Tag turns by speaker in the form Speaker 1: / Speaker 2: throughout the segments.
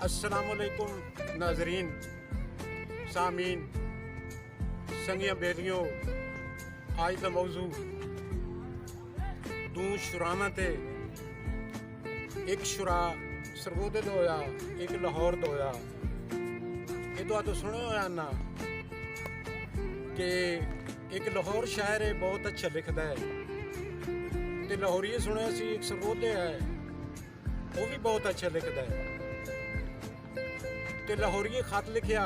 Speaker 1: अस्सलामुअलैकुम नाजरीन, सामीन, संगियां बेलियों। आज का मौजू दू शुराना ते एक शुरा सरगोदे दा होया, एक लाहौर दा होया। ये तो सुने होया ना कि एक लाहौर शायर है, बहुत अच्छा लिखता है। ते लाहौरी सुने सी एक सरगोदे है, वो भी बहुत अच्छा लिखता है। ते लाहौरी खत लिखिया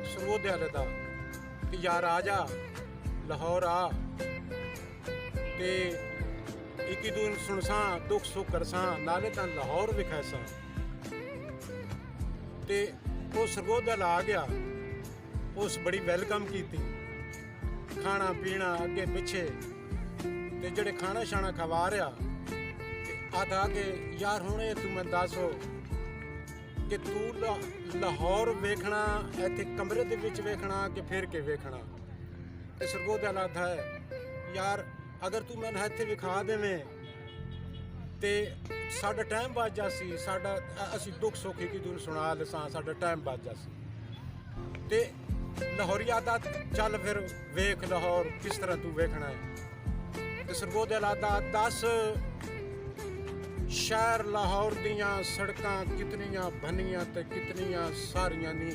Speaker 1: सरगोदे वाले दा कि यार आ जा लाहौर आ, ते इक्की दून सुनसा दुख सुख करसा, नाले तां लाहौर विखासा। ते वो सरगोदे वाला आ गया, उस बड़ी वेलकम की, खाना पीना अगे पिछे, ते जेड़े खाना शाना खवा रहा आदा के यार हुणे तू मैं दसो कि तू लाहौर वेखना इत्थे कमरे दे विच वेखना कि फिर के वेखना। ते सरगोदे वाला था यार अगर तू मैनूं इत्थे विखा देवें ते साडा टाइम बच जासी, साडा असीं दुख सुख की दूर सुना लसां, साडा टाइम बच जासी। ते लाहौरी आदा चल फिर वेख लाहौर किस तरह तू वेखना है। ते सरगोदे वाला आदा दस शहर लाहौर दियां सड़कां कितनियां बनियां ते कितनियां सारियां नी।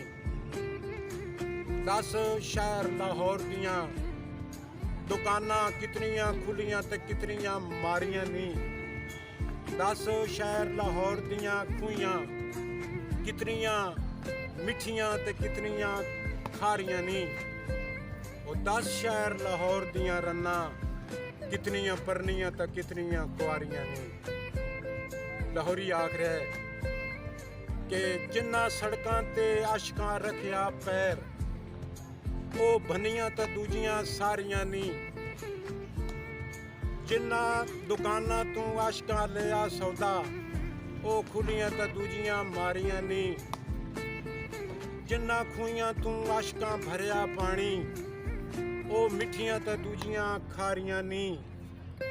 Speaker 1: दस शहर लाहौर दियां दुकानां कितनियां खुलियां ते कितनियां मारियां नी। दस शहर लाहौर दियां खूहियां कितनियां मिठियां ते कितनियां खारियां नी। और 10 शहर लाहौर दियां रन्ना कितनियां परनियां ते कितनियां कुआरियां नी। लाहौरी आख रहा है कि जिन्ना सड़कां ते आशकां रखिया पैर, ओ बनियां ते दूजियां सारियां नी। जिन्ना दुकानां तू आशकां लिया सौदा, ओ खुलियां ते दूजियां मारियां नी। जिन्ना खूहियां तू आशकां भरिया पानी, ओ मिठियां ते दूजियां खारियां नी।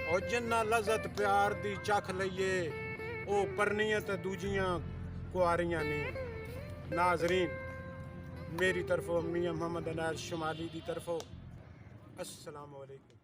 Speaker 1: और जिन्ना लज़त प्यार दी चख लईए, ओ परनियां ते दूजियां कुआरियां नी। नाजरीन मेरी तरफों मियां मोहम्मद अनैर शुमाली दी तरफों अस्सलाम वालेकुम।